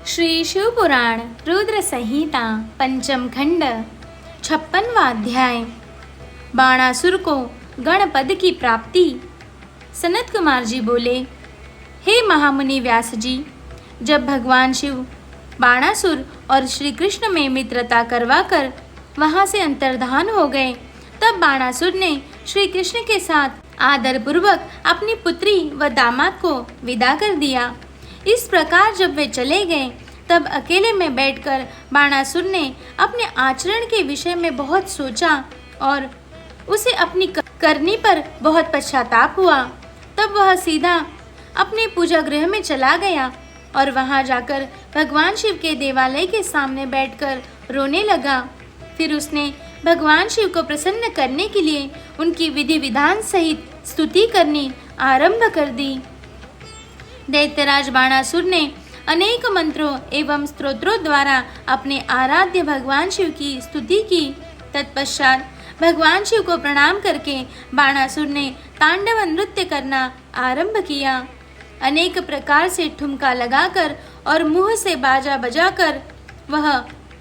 श्री शिव पुराण रुद्र संहिता पंचम खंड 56वां अध्याय। बाणासुर को गणपद की प्राप्ति। सनत कुमार जी बोले, हे महामुनि व्यास जी, जब भगवान शिव बाणासुर और श्री कृष्ण में मित्रता करवाकर वहां से अंतर्धान हो गए, तब बाणासुर ने श्री कृष्ण के साथ आदरपूर्वक अपनी पुत्री व दामाद को विदा कर दिया। इस प्रकार जब वे चले गए, तब अकेले में बैठकर बाणासुर ने अपने आचरण के विषय में बहुत सोचा और उसे अपनी करनी पर बहुत पश्चाताप हुआ। तब वह सीधा अपने पूजा गृह में चला गया और वहां जाकर भगवान शिव के देवालय के सामने बैठकर रोने लगा। फिर उसने भगवान शिव को प्रसन्न करने के लिए उनकी विधि विधान सहित स्तुति करनी आरंभ कर दी। दैत्यराज बाणासुर ने अनेक मंत्रों एवं स्तोत्रों द्वारा अपने आराध्य भगवान शिव की स्तुति की। तत्पश्चात भगवान शिव को प्रणाम करके बाणासुर ने तांडव नृत्य करना आरंभ किया। अनेक प्रकार से ठुमका लगाकर और मुंह से बाजा बजाकर वह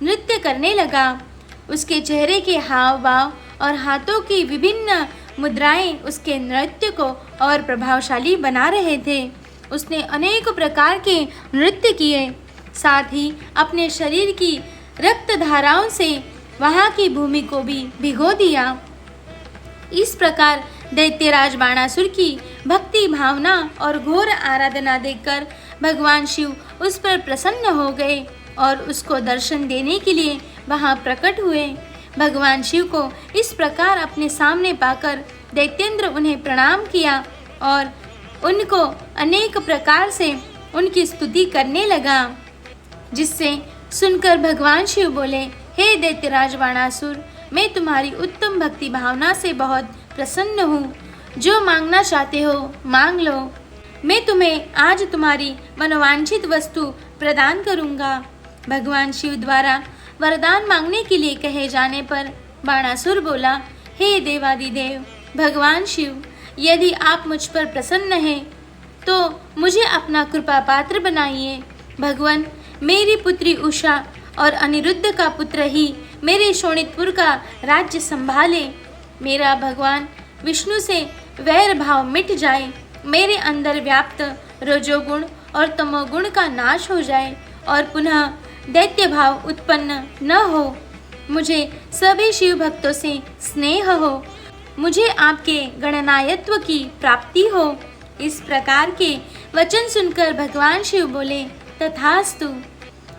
नृत्य करने लगा। उसके चेहरे के हाव भाव और हाथों की विभिन्न मुद्राएं उसके नृत्य को और प्रभावशाली बना रहे थे। उसने अनेक प्रकार के नृत्य किए, साथ ही अपने शरीर की रक्त धाराओं से वहां की भूमि को भी भिगो दिया। इस प्रकार दैत्यराज बाणासुर की भक्ति भावना और घोर आराधना देखकर भगवान शिव उस पर प्रसन्न हो गए और उसको दर्शन देने के लिए वहां प्रकट हुए। भगवान शिव को इस प्रकार अपने सामने पाकर दैत्येंद्र उन्हें प्रणाम किया और उनको अनेक प्रकार से उनकी स्तुति करने लगा, जिससे सुनकर भगवान शिव बोले, हे दैत्यराज बाणासुर, मैं तुम्हारी उत्तम भक्ति भावना से बहुत प्रसन्न हूँ। जो मांगना चाहते हो मांग लो, मैं तुम्हें आज तुम्हारी मनोवांछित वस्तु प्रदान करूँगा। भगवान शिव द्वारा वरदान मांगने के लिए कहे जाने पर बाणासुर बोला, हे देवादिदेव भगवान शिव, यदि आप मुझ पर प्रसन्न हैं तो मुझे अपना कृपा पात्र बनाइए। भगवान, मेरी पुत्री उषा और अनिरुद्ध का पुत्र ही मेरे शोणितपुर का राज्य संभाले। मेरा भगवान विष्णु से वैर भाव मिट जाए, मेरे अंदर व्याप्त रजोगुण और तमोगुण का नाश हो जाए और पुनः दैत्य भाव उत्पन्न न हो। मुझे सभी शिव भक्तों से स्नेह हो, मुझे आपके गणनायत्व की प्राप्ति हो। इस प्रकार के वचन सुनकर भगवान शिव बोले, तथास्तु।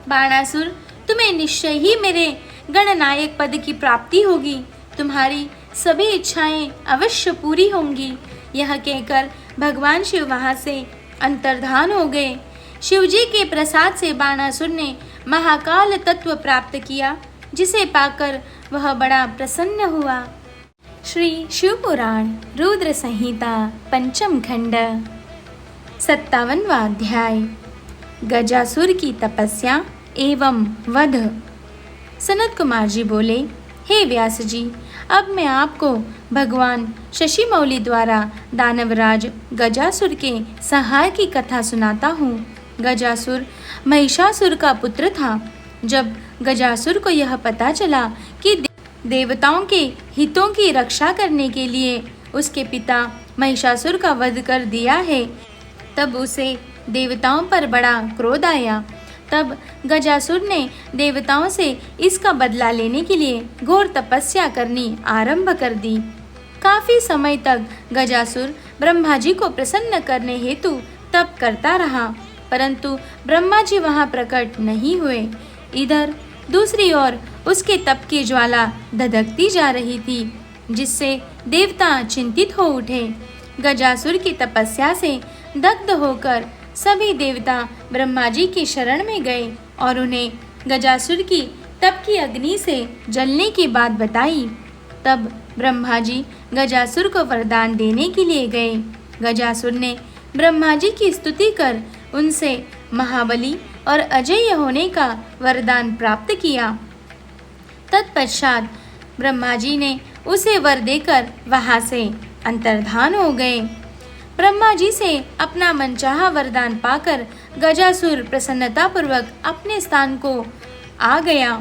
बाणासुर, तुम्हें निश्चय ही मेरे गणनायक पद की प्राप्ति होगी, तुम्हारी सभी इच्छाएं अवश्य पूरी होंगी। यह कहकर भगवान शिव वहां से अंतर्धान हो गए। शिवजी के प्रसाद से बाणासुर ने महाकाल तत्व प्राप्त किया, जिसे पाकर वह बड़ा प्रसन्न हुआ। श्री शिव पुराण रुद्र संहिता पंचम खंड 57वां अध्याय। गजासुर की तपस्या एवं वध। सनत कुमार जी बोले, हे व्यास जी, अब मैं आपको भगवान शशिमौली द्वारा दानवराज गजासुर के संहार की कथा सुनाता हूँ। गजासुर महिषासुर का पुत्र था। जब गजासुर को यह पता चला कि देवताओं के हितों की रक्षा करने के लिए उसके पिता महिषासुर का वध कर दिया है, तब उसे देवताओं पर बड़ा क्रोध आया। तब गजासुर ने देवताओं से इसका बदला लेने के लिए घोर तपस्या करनी आरंभ कर दी। काफी समय तक गजासुर ब्रह्मा जी को प्रसन्न करने हेतु तप करता रहा, परंतु ब्रह्मा जी वहां प्रकट नहीं हुए। इधर दूसरी ओर उसके तप की ज्वाला धधकती जा रही थी, जिससे देवता चिंतित हो उठे। गजासुर की तपस्या से दग्ध होकर सभी देवता ब्रह्मा जी की शरण में गए और उन्हें गजासुर की तप की अग्नि से जलने की बात बताई। तब ब्रह्मा जी गजासुर को वरदान देने के लिए गए। गजासुर ने ब्रह्मा जी की स्तुति कर उनसे महाबली और अजेय होने का वरदान प्राप्त किया। तत्पश्चात ब्रह्मा जी ने उसे वर देकर वहां से अंतर्धान हो गए। ब्रह्मा जी से अपना मनचाहा वरदान पाकर गजासुर प्रसन्नतापूर्वक अपने स्थान को आ गया।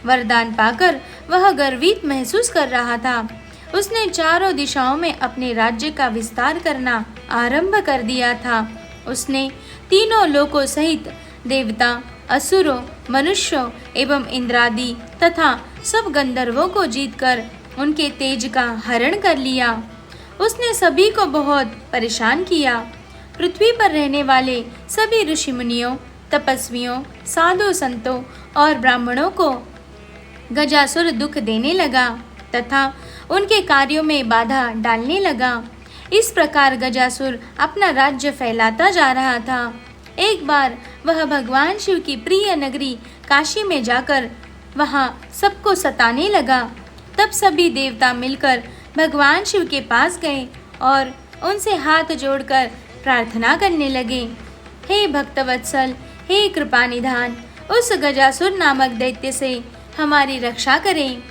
वरदान पाकर वह गर्वित महसूस कर रहा था। उसने चारों दिशाओं में अपने राज्य का विस्तार करना आरंभ कर दिया था। उसने तीनों लोकों सहित देवता, असुरों, मनुष्यों एवं इंद्रादि तथा सब गंधर्वों को जीतकर उनके तेज का हरण कर लिया। उसने सभी को बहुत परेशान किया। पृथ्वी पर रहने वाले सभी ऋषि मुनियों, तपस्वियों, साधु संतों और ब्राह्मणों को गजासुर दुख देने लगा तथा उनके कार्यों में बाधा डालने लगा। इस प्रकार गजासुर अपना राज्य फैलाता जा रहा था। एक बार वह भगवान शिव की प्रिय नगरी काशी में जाकर वहां सबको सताने लगा। तब सभी देवता मिलकर भगवान शिव के पास गए और उनसे हाथ जोड़कर प्रार्थना करने लगे। हे भक्तवत्सल, हे कृपानिधान, उस गजासुर नामक दैत्य से हमारी रक्षा करें।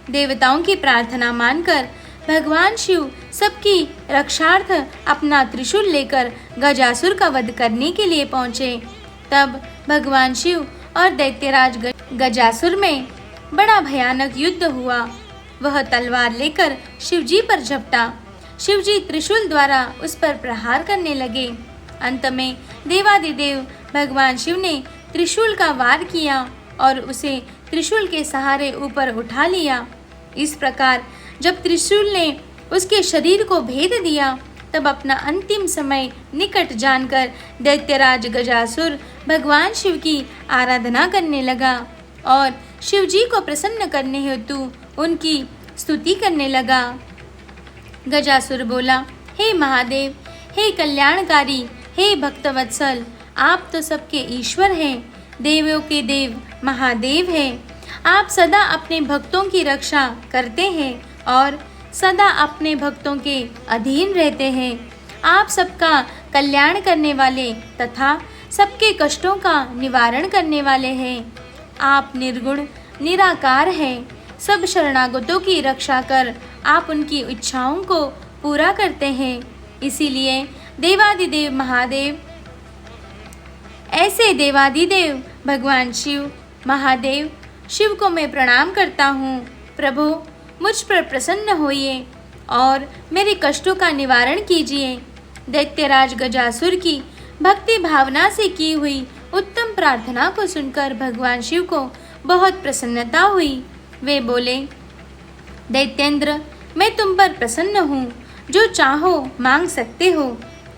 देवताओं की प्रार्थना मानकर भगवान शिव सबकी रक्षार्थ अपना त्रिशूल लेकर गजासुर का वध करने के लिए पहुँचे। तब भगवान शिव और दैत्यराज गजासुर में बड़ा भयानक युद्ध हुआ। वह तलवार लेकर शिवजी पर झपटा। शिवजी त्रिशूल द्वारा उस पर प्रहार करने लगे। अंत में देवादिदेव भगवान शिव ने त्रिशूल का वार किया और उसे त्रिशूल के सहारे ऊपर उठा लिया। इस प्रकार जब त्रिशूल ने उसके शरीर को भेद दिया, तब अपना अंतिम समय निकट जानकर दैत्यराज गजासुर भगवान शिव की आराधना करने लगा और शिवजी को प्रसन्न करने हेतु उनकी स्तुति करने लगा। गजासुर बोला, हे महादेव, हे कल्याणकारी, हे भक्तवत्सल, आप तो सबके ईश्वर हैं, देवों के देव महादेव हैं। आप सदा अपने भक्तों की रक्षा करते हैं और सदा अपने भक्तों के अधीन रहते हैं। आप सबका कल्याण करने वाले तथा सबके कष्टों का निवारण करने वाले हैं। आप निर्गुण निराकार हैं। सब शरणागतों की रक्षा कर आप उनकी इच्छाओं को पूरा करते हैं। इसीलिए देवादिदेव महादेव, ऐसे देवादिदेव भगवान शिव महादेव शिव को मैं प्रणाम करता हूँ। प्रभु, मुझ पर प्रसन्न होइए और मेरे कष्टों का निवारण कीजिए। दैत्यराज गजासुर की भक्ति भावना से की हुई उत्तम प्रार्थना को सुनकर भगवान शिव को बहुत प्रसन्नता हुई। वे बोले, दैत्येंद्र, मैं तुम पर प्रसन्न हूँ। जो चाहो मांग सकते हो।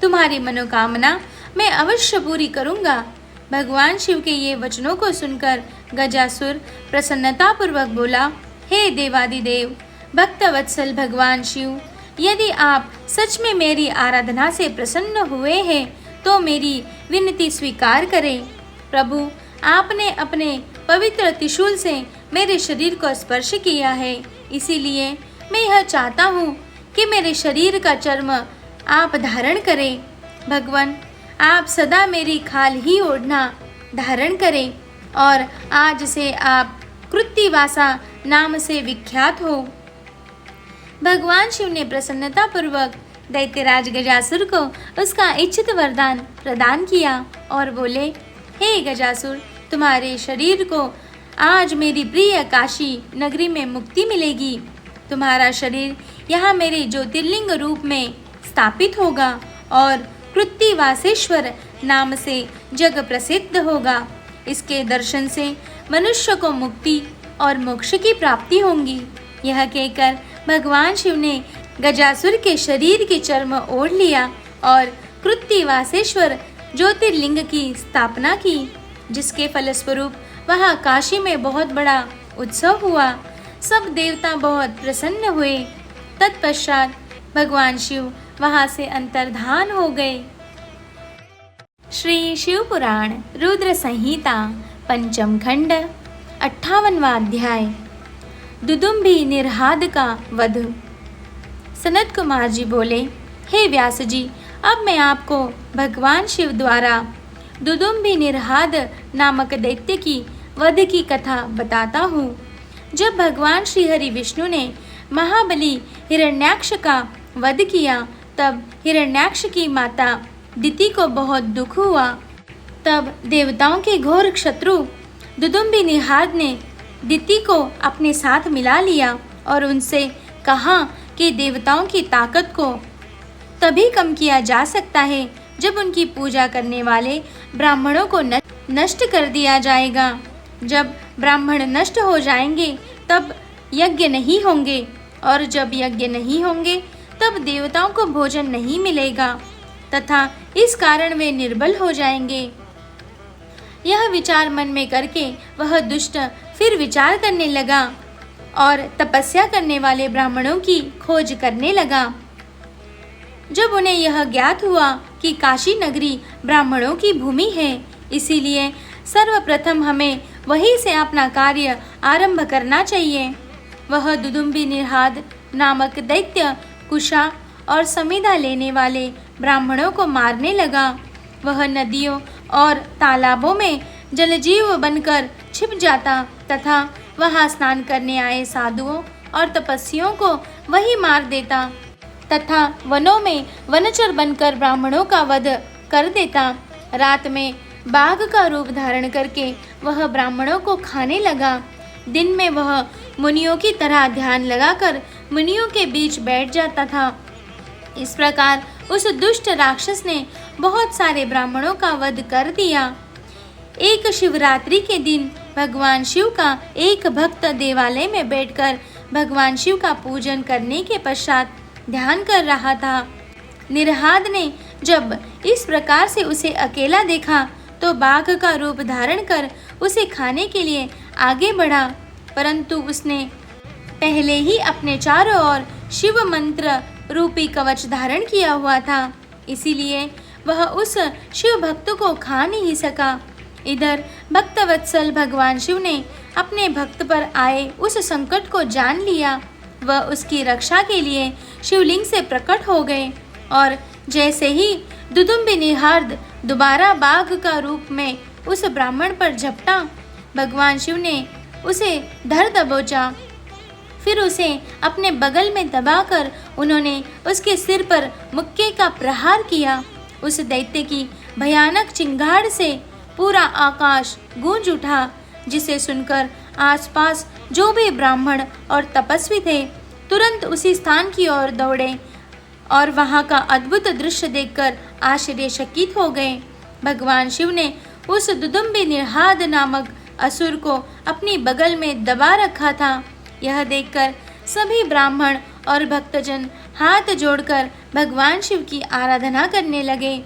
तुम्हारी मनोकामना मैं अवश्य पूरी करूँगा। भगवान शिव के ये वचनों को सुनकर गजासुर प्रसन्नतापूर्वक बोला, हे देवादिदेव भक्तवत्सल भगवान शिव, यदि आप सच में मेरी आराधना से प्रसन्न हुए हैं तो मेरी विनती स्वीकार करें। प्रभु, आपने अपने पवित्र त्रिशूल से मेरे शरीर को स्पर्श किया है, इसीलिए मैं यह चाहता हूँ कि मेरे शरीर का चर्म आप धारण करें। भगवान, आप सदा मेरी खाल ही ओढ़ना धारण करें और आज से आप कृत्तिवासा नाम से विख्यात हो। भगवान शिव ने प्रसन्नतापूर्वक दैत्यराज गजासुर को उसका इच्छित वरदान प्रदान किया और बोले, हे गजासुर, तुम्हारे शरीर को आज मेरी प्रिय काशी नगरी में मुक्ति मिलेगी। तुम्हारा शरीर यहाँ मेरे ज्योतिर्लिंग रूप में स्थापित होगा और कृत्तिवासेश्वर नाम से जग प्रसिद्ध होगा। इसके दर्शन से मनुष्य को मुक्ति और मोक्ष की प्राप्ति होगी। यह कहकर भगवान शिव ने गजासुर के शरीर के चर्म ओढ़ लिया और कृत्तिवासेश्वर ज्योतिर्लिंग की स्थापना की, जिसके फलस्वरूप वहाँ काशी में बहुत बड़ा उत्सव हुआ। सब देवता बहुत प्रसन्न हुए। तत्पश्चात भगवान शिव वहाँ से अंतर्धान हो गए। श्री शिव पुराण रुद्र संहिता पंचम खंड 58वां अध्याय दुदुम्भी निरहाद का वध। सनत कुमार जी बोले, हे व्यास जी, अब मैं आपको भगवान शिव द्वारा दुदुम्भी निरहाद नामक दैत्य की वध की कथा बताता हूँ। जब भगवान श्री हरि विष्णु ने महाबली हिरण्याक्ष का वध किया, तब हिरण्याक्ष की माता दिति को बहुत दुख हुआ। तब देवताओं के घोर शत्रु दुदुम्बी निहाद ने दिति को अपने साथ मिला लिया और उनसे कहा कि देवताओं की ताकत को तभी कम किया जा सकता है जब उनकी पूजा करने वाले ब्राह्मणों को नष्ट कर दिया जाएगा। जब ब्राह्मण नष्ट हो जाएंगे तब यज्ञ नहीं होंगे, और जब यज्ञ नहीं होंगे तब देवताओं को भोजन नहीं मिलेगा तथा इस कारण वे निर्बल हो जाएंगे। यह विचार मन में करके वह दुष्ट फिर विचार करने लगा और तपस्या करने वाले ब्राह्मणों की खोज करने लगा। जब उन्हें यह ज्ञात हुआ कि काशी नगरी ब्राह्मणों की भूमि है, इसीलिए सर्वप्रथम हमें वहीं से अपना कार्य आरंभ करना चाहिए। वह दुदुम्बी निहाद नामक दैत्य कुशा और समिधा लेने वाले ब्राह्मणों को मारने लगा। वह नदियों और तालाबों में जलजीव बनकर छिप जाता तथा वहां स्नान करने आए साधुओं और तपस्वियों को वही मार देता तथा वनों में वनचर बनकर ब्राह्मणों का वध कर देता। रात में बाघ का रूप धारण करके वह ब्राह्मणों को खाने लगा। दिन में वह मुनियों की तरह ध्यान लगाकर मुनियों के बीच बैठ जाता था। इस प्रकार उस दुष्ट राक्षस ने बहुत सारे ब्राह्मणों का वध कर दिया। एक शिवरात्रि के दिन भगवान शिव का एक भक्त देवालय में बैठकर भगवान शिव का पूजन करने के पश्चात ध्यान कर रहा था। निरहाद ने जब इस प्रकार से उसे अकेला देखा तो बाघ का रूप धारण कर उसे खाने के लिए आगे बढ़ा, परंतु उसने पहले ही अपने चारों ओर शिव मंत्र रूपी कवच धारण किया हुआ था, इसीलिए वह उस शिव भक्त को खा नहीं सका। इधर भक्तवत्सल भगवान शिव ने अपने भक्त पर आए उस संकट को जान लिया। वह उसकी रक्षा के लिए शिवलिंग से प्रकट हो गए और जैसे ही दुदुम्बी निहाद दोबारा बाघ का रूप में उस ब्राह्मण पर झपटा, भगवान शिव ने उसे धर दबोचा। फिर उसे अपने बगल में दबाकर उन्होंने उसके सिर पर मुक्के का प्रहार किया। उस दैत्य की भयानक चिंगाड़ से पूरा आकाश गूंज उठा, जिसे सुनकर आसपास जो भी ब्राह्मण और तपस्वी थे तुरंत उसी स्थान की ओर दौड़े और वहां का अद्भुत दृश्य देखकर आश्चर्यचकित हो गए। भगवान शिव ने उस दुदुम्बी निहाद नामक असुर को अपनी बगल में दबा रखा था। यह देखकर सभी ब्राह्मण और भक्तजन हाथ जोड़कर भगवान शिव की आराधना करने लगे।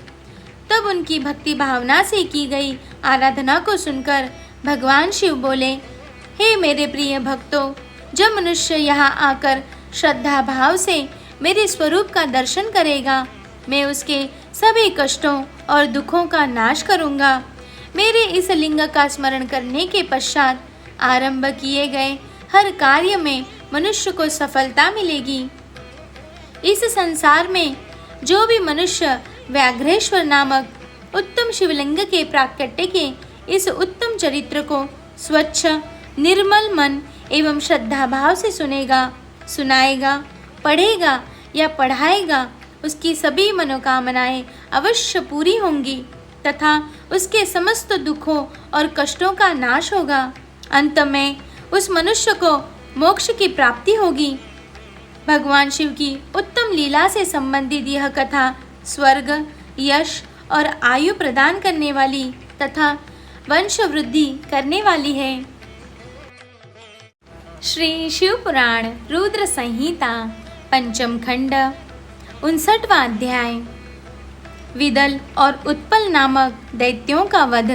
तब उनकी भक्ति भावना से की गई आराधना को सुनकर भगवान शिव बोले, हे मेरे प्रिय भक्तों, जब मनुष्य यहाँ आकर श्रद्धा भाव से मेरे स्वरूप का दर्शन करेगा, मैं उसके सभी कष्टों और दुखों का नाश करूँगा। मेरे इस लिंग का स्मरण करने के पश्चात आरंभ किए गए हर कार्य में मनुष्य को सफलता मिलेगी। इस संसार में जो भी मनुष्य व्याघ्रेश्वर नामक उत्तम शिवलिंग के प्राकट्य के इस उत्तम चरित्र को स्वच्छ निर्मल मन एवं श्रद्धा भाव से सुनेगा, सुनाएगा, पढ़ेगा या पढ़ाएगा, उसकी सभी मनोकामनाएं अवश्य पूरी होंगी तथा उसके समस्त दुखों और कष्टों का नाश होगा। अंत में उस मनुष्य को मोक्ष की प्राप्ति होगी। भगवान शिव की उत्तम लीला से संबंधित यह कथा स्वर्ग, यश और आयु प्रदान करने वाली तथा वंश वृद्धि करने वाली है। श्री शिव पुराण रुद्र संहिता पंचम खंड 59वां अध्याय। विदल और उत्पल नामक दैत्यों का वध।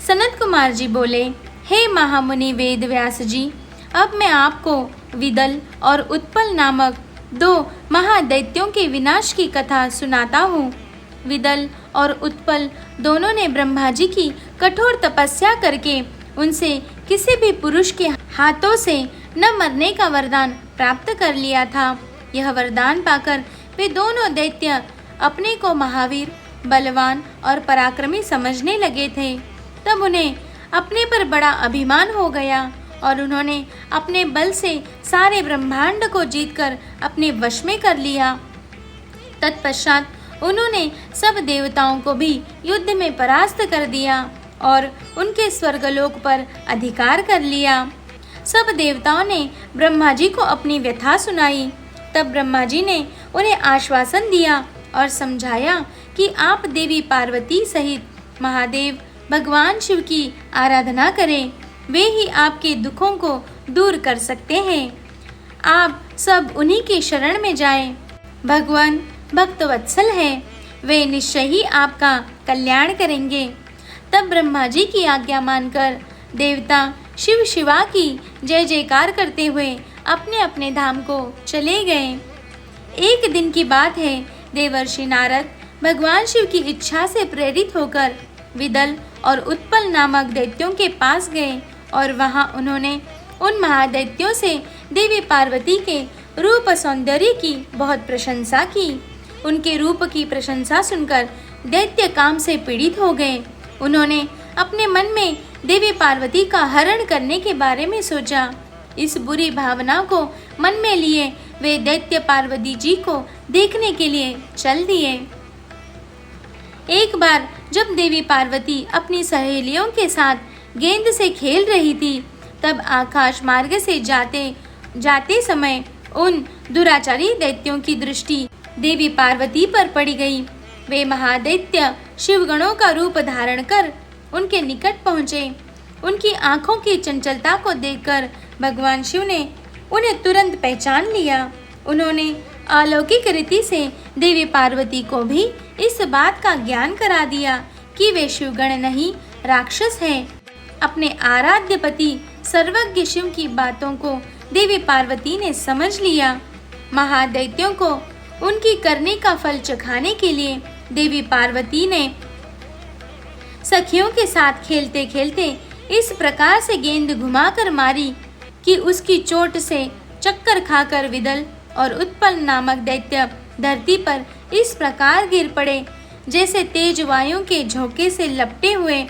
सनत कुमार जी बोले, हे महामुनि वेद व्यास जी, अब मैं आपको विदल और उत्पल नामक दो महादैत्यों के विनाश की कथा सुनाता हूँ। विदल और उत्पल दोनों ने ब्रह्मा जी की कठोर तपस्या करके उनसे किसी भी पुरुष के हाथों से न मरने का वरदान प्राप्त कर लिया था। यह वरदान पाकर वे दोनों दैत्य अपने को महावीर, बलवान और पराक्रमी समझने लगे थे। तब उन्हें अपने पर बड़ा अभिमान हो गया और उन्होंने अपने बल से सारे ब्रह्मांड को जीतकर अपने वश में कर लिया। तत्पश्चात उन्होंने सब देवताओं को भी युद्ध में परास्त कर दिया और उनके स्वर्गलोक पर अधिकार कर लिया। सब देवताओं ने ब्रह्मा जी को अपनी व्यथा सुनाई। तब ब्रह्मा जी ने उन्हें आश्वासन दिया और समझाया कि आप देवी पार्वती सहित महादेव भगवान शिव की आराधना करें, वे ही आपके दुखों को दूर कर सकते हैं। आप सब उन्हीं के शरण में जाएं। भगवान भक्तवत्सल हैं, वे निश्चय ही आपका कल्याण करेंगे। तब ब्रह्मा जी की आज्ञा मानकर देवता शिव शिवा की जय जयकार करते हुए अपने अपने धाम को चले गए। एक दिन की बात है, देवर्षि नारद भगवान शिव की इच्छा से प्रेरित होकर विदल और उत्पल नामक दैत्यों के पास गए और वहां उन्होंने उन महादैत्यों से देवी पार्वती के रूप सौंदर्य की बहुत प्रशंसा की। उनके रूप की प्रशंसा सुनकर दैत्य काम से पीड़ित हो गए। उन्होंने अपने मन में देवी पार्वती का हरण करने के बारे में सोचा। इस बुरी भावना को मन में लिए वे दैत्य पार्वती जी को देखने के लिए चल दिए। एक बार जब देवी पार्वती अपनी सहेलियों के साथ गेंद से खेल रही थी, तब आकाश मार्ग से जाते समय उन दुराचारी दैत्यों की दृष्टि देवी पार्वती पर पड़ी गई। वे महादैत्य शिवगणों का रूप धारण कर उनके निकट पहुँचे। उनकी आंखों की चंचलता को देखकर भगवान शिव ने उन्हें तुरंत पहचान लिया। उन्होंने अलौकिक रीति से देवी पार्वती को भी इस बात का ज्ञान करा दिया कि वे शिवगण नहीं, राक्षस हैं। अपने आराध्य पति सर्वज्ञ शिव की बातों को देवी पार्वती ने समझ लिया। महादैत्यों को उनकी करने का फल चखाने के लिए देवी पार्वती ने सखियों के साथ खेलते खेलते इस प्रकार से गेंद घुमाकर मारी कि उसकी चोट से चक्कर खाकर विदल और उत्पल नामक दैत्य धरती पर इस प्रकार गिर पड़े जैसे तेज वायु के झोंके से लपटे हुए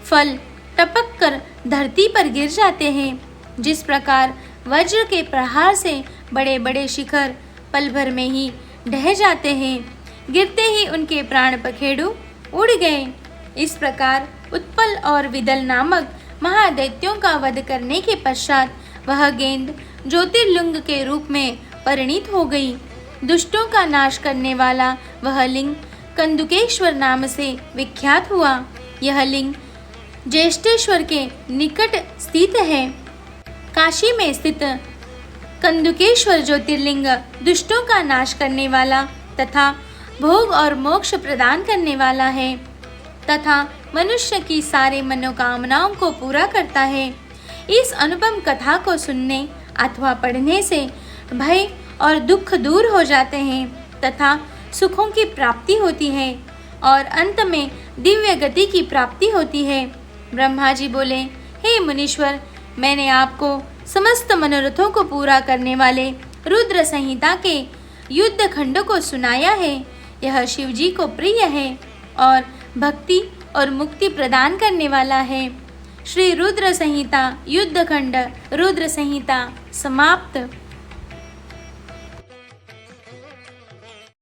फल टपक कर धरती पर गिर जाते हैं। जिस प्रकार वज्र के प्रहार से बड़े बड़े शिखर पल भर में ही ढह जाते हैं, गिरते ही उनके प्राण पखेरु उड़ गए। इस प्रकार उत्पल और विदल नामक महादैत्यों का वध करने के पश्चात वह गेंद ज्योतिर्लिंग के रूप में परिणित हो गई। दुष्टों का नाश करने वाला वह लिंग कंदुकेश्वर नाम से विख्यात हुआ। यह लिंग ज्येष्ठेश्वर के निकट स्थित है। काशी में स्थित कंदुकेश्वर ज्योतिर्लिंग दुष्टों का नाश करने वाला तथा भोग और मोक्ष प्रदान करने वाला है तथा मनुष्य की सारे मनोकामनाओं को पूरा करता है। इस अनुपम कथा को सुनने अथवा पढ़ने से भय और दुख दूर हो जाते हैं तथा सुखों की प्राप्ति होती है और अंत में दिव्य गति की प्राप्ति होती है। ब्रह्मा जी बोले, हे मुनीश्वर, मैंने आपको समस्त मनोरथों को पूरा करने वाले रुद्र संहिता के युद्ध खंड को सुनाया है। यह शिव जी को प्रिय है और भक्ति और मुक्ति प्रदान करने वाला है। श्री रुद्र संहिता युद्ध खंड रुद्र संहिता समाप्त।